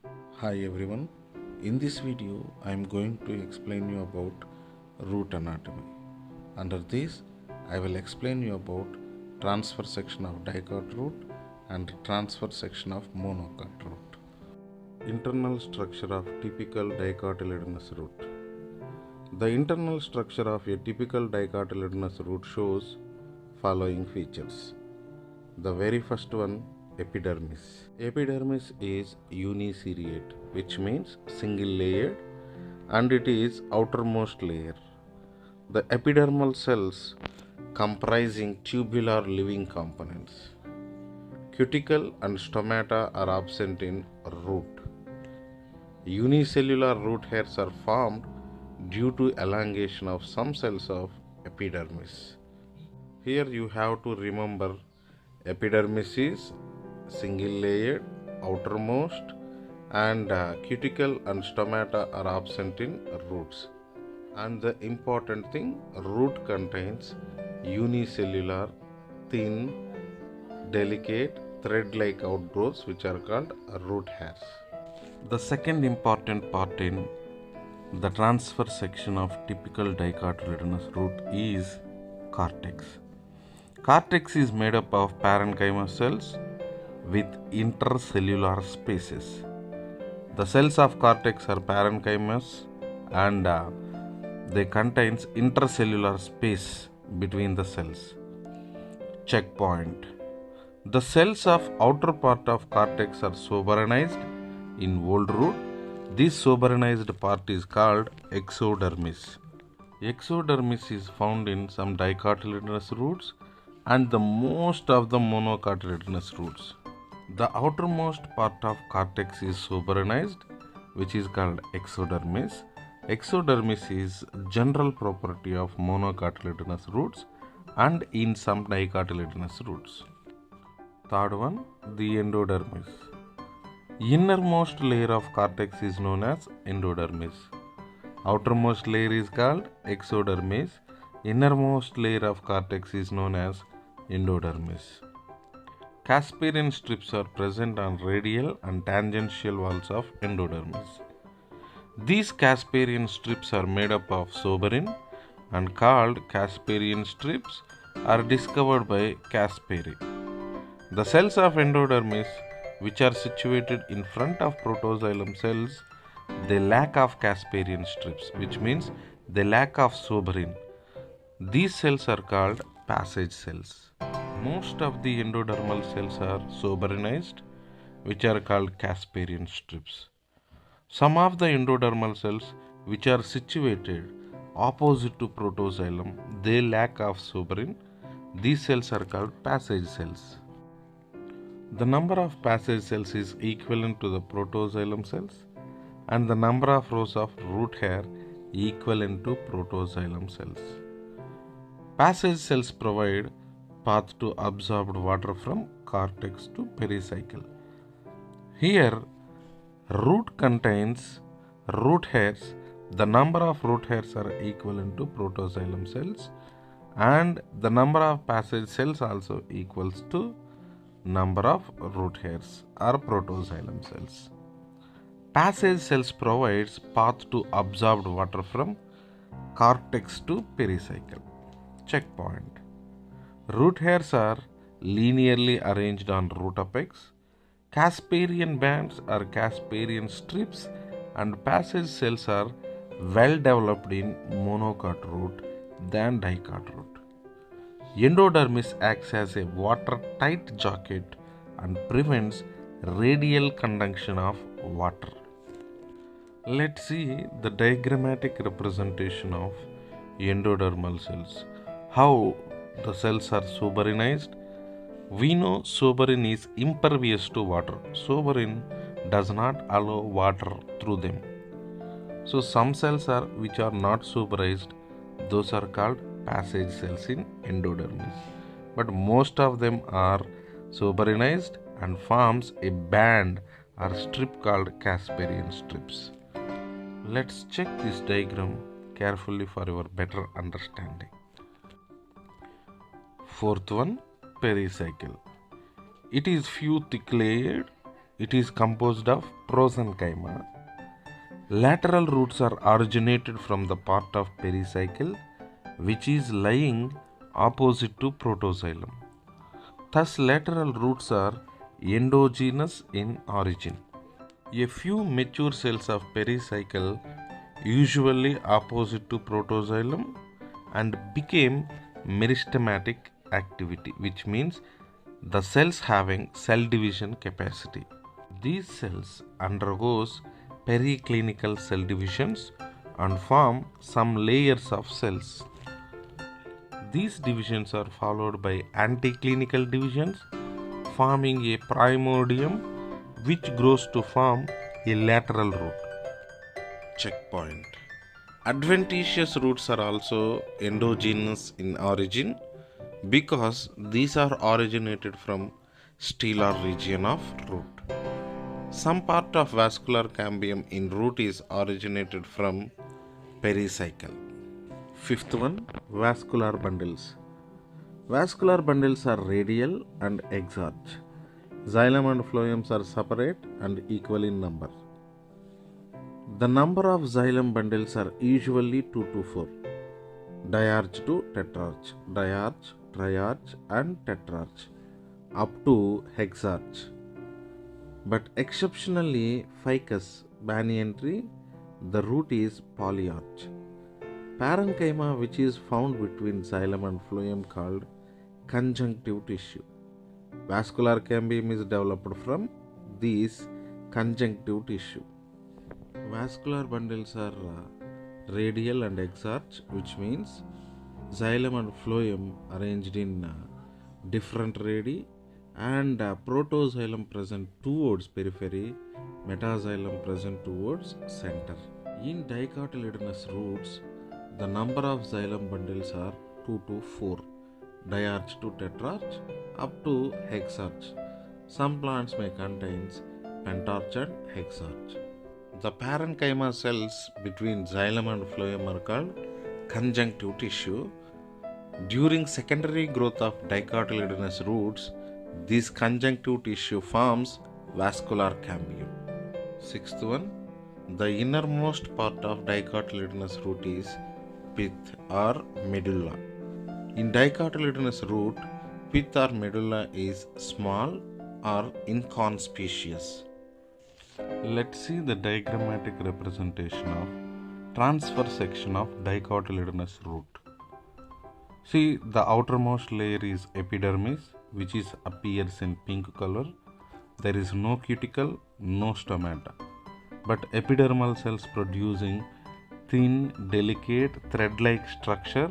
Hi everyone. In this video I am going to explain you about root anatomy. Under this I will explain you about transfer section of dicot root and transfer section of monocot root. Internal structure of typical dicotyledonous root. The internal structure of a typical dicotyledonous root shows following features. The very first one, epidermis. Epidermis is uniseriate, which means single layered, and it is outermost layer. The epidermal cells comprising tubular living components. Cuticle and stomata are absent in root. Unicellular root hairs are formed due to elongation of some cells of epidermis. Here you have to remember epidermis is single layered, outermost, and cuticle and stomata are absent in roots. And the important thing, root contains unicellular, thin, delicate, thread-like outgrowths which are called root hairs. The second important part in the transfer section of typical dicotyledonous root is cortex. Cortex is made up of parenchyma cells with intercellular spaces. The cells of cortex are parenchymous and they contains intercellular space between the cells. Checkpoint. The cells of outer part of cortex are soberanized in old root. This soberanized part is called exodermis. Exodermis is found in some dicotyledonous roots and the most of the monocotyledonous roots. The outermost part of cortex is soberanized, which is called exodermis. Exodermis is general property of monocotyledonous roots and in some dicotyledonous roots. Third one, the endodermis. Innermost layer of cortex is known as endodermis. Outermost layer is called exodermis. Innermost layer of cortex is known as endodermis. Casparian strips are present on radial and tangential walls of endodermis. These Casparian strips are made up of suberin and called Casparian strips are discovered by Caspari. The cells of endodermis, which are situated in front of protoxylem cells, they lack of Casparian strips, which means they lack of suberin. These cells are called passage cells. Most of the endodermal cells are soberinized, which are called Casparian strips. Some of the endodermal cells, which are situated opposite to protoxylem, they lack of suberin. These cells are called passage cells. The number of passage cells is equivalent to the protoxylem cells and the number of rows of root hair equivalent to protoxylem cells. Passage cells provide path to absorbed water from cortex to pericycle. Here, root contains root hairs. The number of root hairs are equivalent to protoxylem cells and the number of passage cells also equals to number of root hairs or protoxylem cells. Passage cells provides path to absorbed water from cortex to pericycle. Checkpoint. Root hairs are linearly arranged on root apex. Casparian bands or Casparian strips and passage cells are well developed in monocot root than dicot root. Endodermis acts as a watertight jacket and prevents radial conduction of water. Let's see the diagrammatic representation of endodermal cells. How the cells are soberinized. We know suberin is impervious to water. Suberin does not allow water through them. So some cells are which are not soberized. Those are called passage cells in endodermis. But most of them are soberinized and forms a band or strip called Casparian strips. Let's check this diagram carefully for your better understanding. Fourth one, pericycle. It is few thick layered it is composed of prosenchyma. Lateral roots are originated from the part of pericycle which is lying opposite to protoxylem. Thus, lateral roots are endogenous in origin. A few mature cells of pericycle, usually opposite to protoxylem, and became meristematic activity, which means the cells having cell division capacity. These cells undergoes periclinical cell divisions and form some layers of cells. These divisions are followed by anticlinical divisions, forming a primordium which grows to form a lateral root. Checkpoint. Adventitious roots are also endogenous in origin because these are originated from stellar region of root. Some part of vascular cambium in root is originated from pericycle. Fifth one, vascular bundles. Vascular bundles are radial and exarch. Xylem and phloems are separate and equal in number. The number of xylem bundles are usually 2 to 4. Diarch to tetrarch, diarch, triarch and tetrarch, up to hexarch. But exceptionally, ficus banyan, the root is polyarch. Parenchyma, which is found between xylem and phloem, called conjunctive tissue. Vascular cambium is developed from these conjunctive tissue. Vascular bundles are radial and exarch, which means xylem and phloem arranged in different radii, and protoxylem present towards periphery, metaxylem present towards center. In dicotyledonous roots, the number of xylem bundles are 2 to 4, diarch to tetrarch, up to hexarch. Some plants may contain pentarch and hexarch. The parenchyma cells between xylem and phloem are called conjunctive tissue. During secondary growth of dicotyledonous roots, this conjunctive tissue forms vascular cambium. Sixth one, the innermost part of dicotyledonous root is pith or medulla. In dicotyledonous root, pith or medulla is small or inconspicuous. Let's see the diagrammatic representation of transfer section of dicotyledonous root. See, the outermost layer is epidermis, which appears in pink color. There is no cuticle, no stomata, but epidermal cells producing thin, delicate, thread-like structure,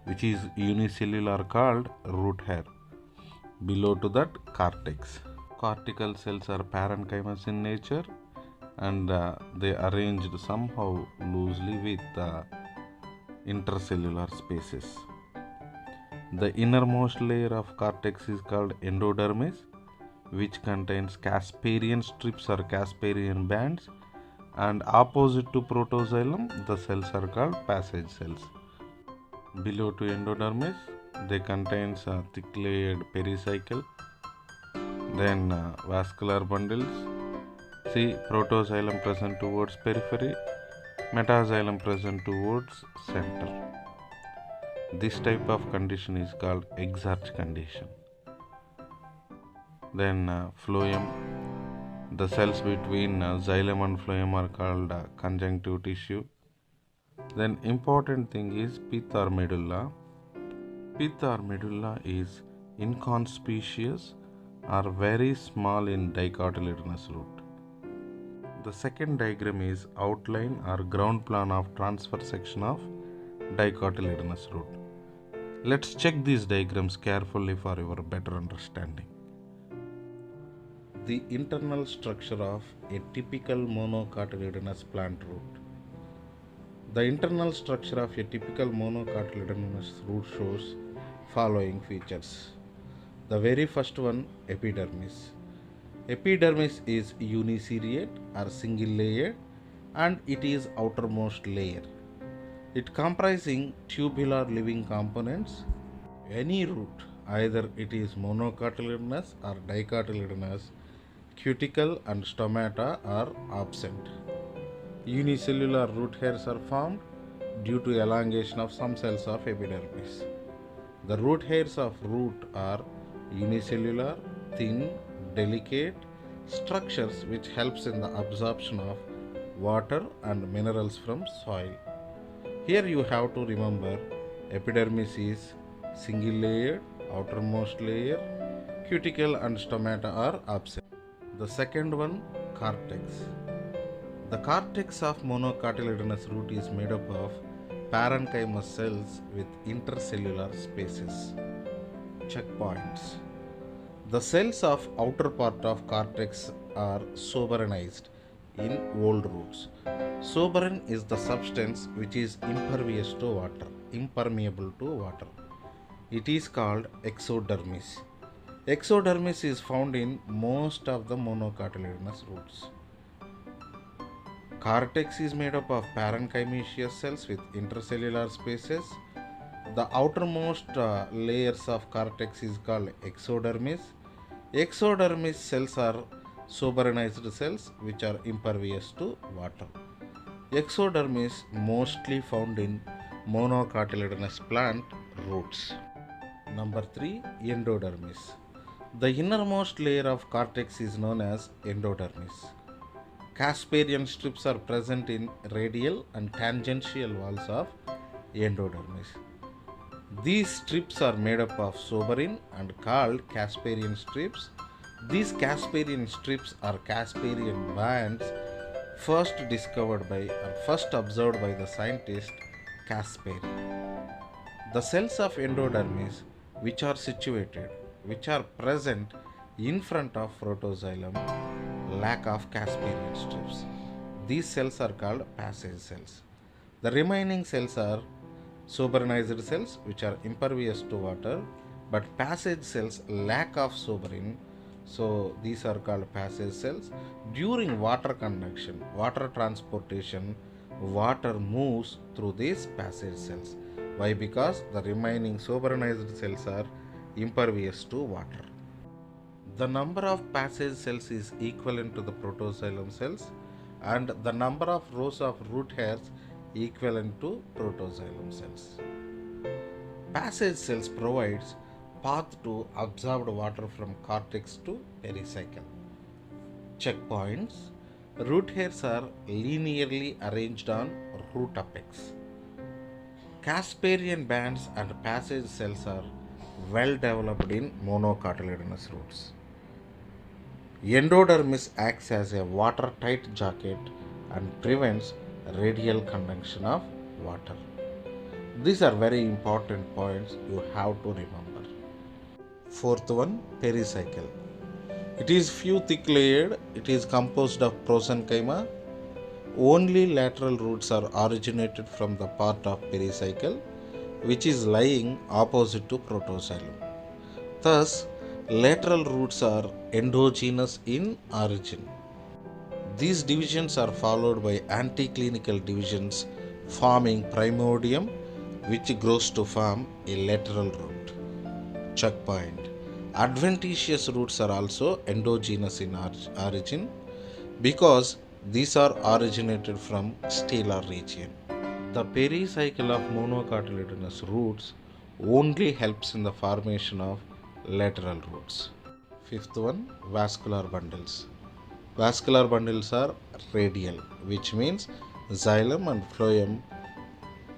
which is unicellular, called root hair. Below to that, cortex. Cortical cells are parenchymus in nature, and they arranged somehow loosely with intercellular spaces. The innermost layer of cortex is called endodermis, which contains Casparian strips or Casparian bands, and opposite to protoxylem, the cells are called passage cells. Below to endodermis, they contains thick layered pericycle, then vascular bundles. See, protoxylem present towards periphery, metaxylem present towards center. This type of condition is called exarch condition. Then phloem, the cells between xylem and phloem are called conjunctive tissue. Then important thing is pith or medulla. Pith or medulla is inconspicuous or very small in dicotyledonous root. The second diagram is outline or ground plan of transfer section of dicotyledonous root. Let's check these diagrams carefully for your better understanding. The internal structure of a typical monocotyledonous plant root. The internal structure of a typical monocotyledonous root shows following features. The very first one, epidermis. Epidermis is uniseriate or single layered, and it is outermost layer. It comprising tubular living components. Any root, either it is monocotyledonous or dicotyledonous, Cuticle and stomata are absent. Unicellular root hairs are formed due to elongation of some cells of epidermis. The root hairs of root are unicellular, thin, delicate structures which helps in the absorption of water and minerals from soil. Here you have to remember epidermis is single layered, outermost layer, cuticle and stomata are absent. The second one, cortex. The cortex of monocotyledonous root is made up of parenchyma cells with intercellular spaces. Checkpoints. The cells of outer part of cortex are soberanized in old roots. Soberan is the substance which is impermeable to water. It is called exodermis. Exodermis is found in most of the monocotyledonous roots. Cortex is made up of parenchymatous cells with intercellular spaces. The outermost layers of cortex is called exodermis. Exodermis cells are soberanized cells which are impervious to water. Exodermis mostly found in monocotyledonous plant roots. Number 3, endodermis. The innermost layer of cortex is known as endodermis. Casparian strips are present in radial and tangential walls of endodermis. These strips are made up of soberin and called Casparian strips. These Casparian strips are Casparian bands first observed by the scientist Caspari. The cells of endodermis which are present in front of protoxylem lack of Casparian strips. These cells are called passage cells. The remaining cells are soberanized cells which are impervious to water, but passage cells lack of soberin, so these are called passage cells. During water conduction, water transportation, water moves through these passage cells. Why? Because the remaining soberanized cells are impervious to water. The number of passage cells is equivalent to the protoxylem cells, and the number of rows of root hairs equivalent to protoxylem cells. Passage cells provides path to absorbed water from cortex to pericycle. Checkpoints. Root hairs are linearly arranged on root apex. Casparian bands and passage cells are well developed in monocotyledonous roots. Endodermis acts as a watertight jacket and prevents radial conduction of water. These are very important points you have to remember. Fourth one, pericycle. It is few thick layered. It is composed of prosenchyma. Only lateral roots are originated from the part of pericycle which is lying opposite to protoxylem. Thus, lateral roots are endogenous in origin. These divisions are followed by anticlinical divisions forming primordium which grows to form a lateral root. Checkpoint. Adventitious roots are also endogenous in origin because these are originated from stellar region. The pericycle of monocotyledonous roots only helps in the formation of lateral roots. Fifth one, vascular bundles. Vascular bundles are radial, which means xylem and phloem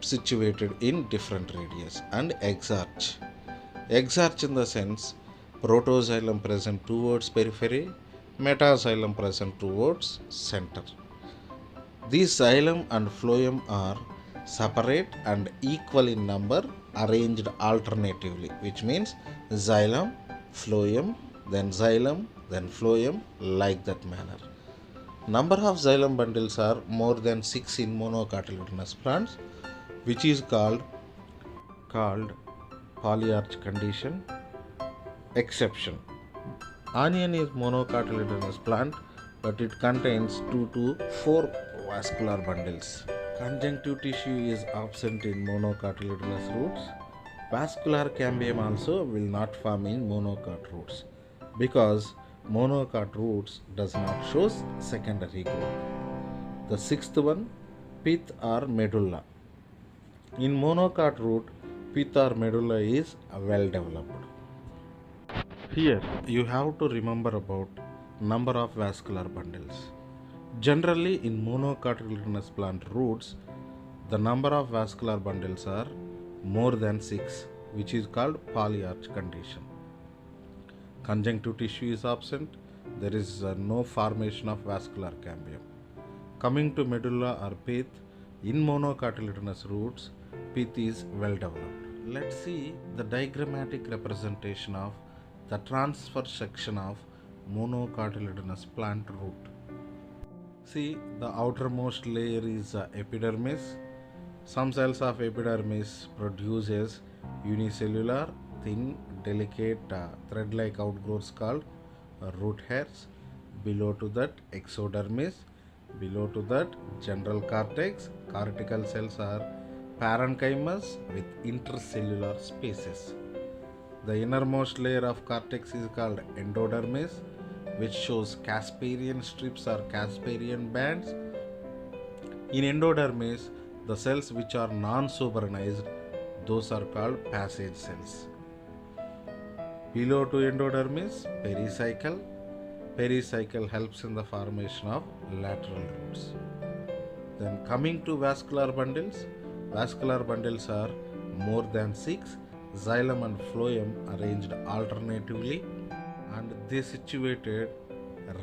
situated in different radius, and exarch. Exarch in the sense protoxylem present towards periphery, metaxylem present towards center. These xylem and phloem are separate and equal in number, arranged alternatively, which means xylem, phloem, then phloem, like that manner. Number of xylem bundles are more than 6 in monocotyledonous plants, which is called polyarch condition. Exception. Onion is monocotyledonous plant, but it contains 2 to 4 vascular bundles. Conjunctive tissue is absent in monocotyledonous roots. Vascular cambium also will not form in monocot roots because monocot roots does not show secondary growth. The sixth one, pith or medulla. In monocot root, pith or medulla is well developed. Here you have to remember about number of vascular bundles. Generally in monocotyledonous plant roots, the number of vascular bundles are more than 6, which is called polyarch condition. Conjunctive tissue is absent, there is no formation of vascular cambium. Coming to medulla or pith, in monocotyledonous roots, pith is well developed. Let's see the diagrammatic representation of the transfer section of monocotyledonous plant root. See, the outermost layer is epidermis. Some cells of epidermis produces unicellular, thin, delicate, thread-like outgrowths called root hairs. Below to that, exodermis. Below to that, general cortex. Cortical cells are parenchymus with intercellular spaces. The innermost layer of cortex is called endodermis, which shows Casparian strips or Casparian bands. In endodermis, the cells which are non-suberonized, those are called passage cells. Below to endodermis, pericycle. Pericycle helps in the formation of lateral roots. Then coming to vascular bundles are more than 6, xylem and phloem arranged alternatively, and they situated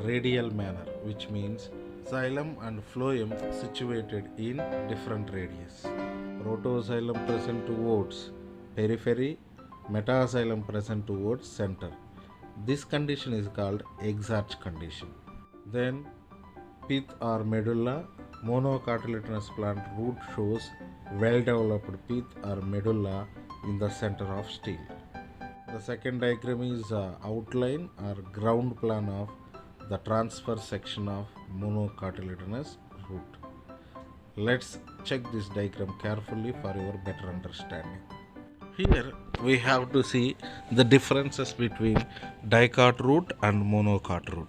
radial manner, which means xylem and phloem situated in different radius. Protoxylem present towards periphery, metaxylem present towards center. This condition is called exarch condition. Then pith or medulla, monocotyledonous plant root shows well developed pith or medulla in the center of stele. The second diagram is outline or ground plan of the transfer section of monocotyledonous root. Let's check this diagram carefully for your better understanding. Here we have to see the differences between dicot root and monocot root.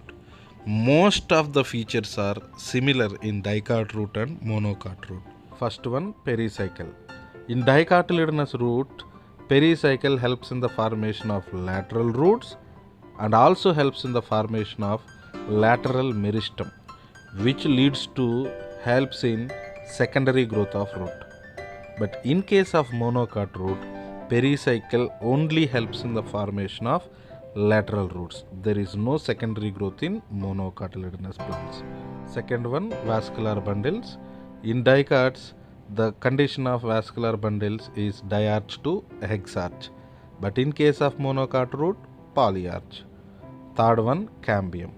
Most of the features are similar in dicot root and monocot root. First one, pericycle. In dicotyledonous root, pericycle helps in the formation of lateral roots and also helps in the formation of lateral meristem, which helps in secondary growth of root. But in case of monocot root, pericycle only helps in the formation of lateral roots. There is no secondary growth in monocotyledonous plants. Second one, vascular bundles. In dicots, the condition of vascular bundles is diarch to exarch, but in case of monocot root, polyarch. Third one, cambium.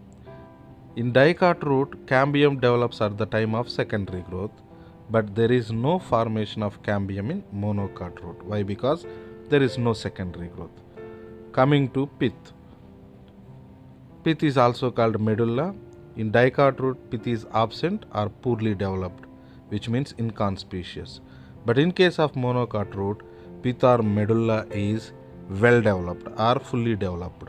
In dicot root, cambium develops at the time of secondary growth, but there is no formation of cambium in monocot root. Why? Because there is no secondary growth. Coming to pith. Pith is also called medulla. In dicot root, pith is absent or poorly developed, which means inconspicuous. But in case of monocot root, pith or medulla is well developed or fully developed.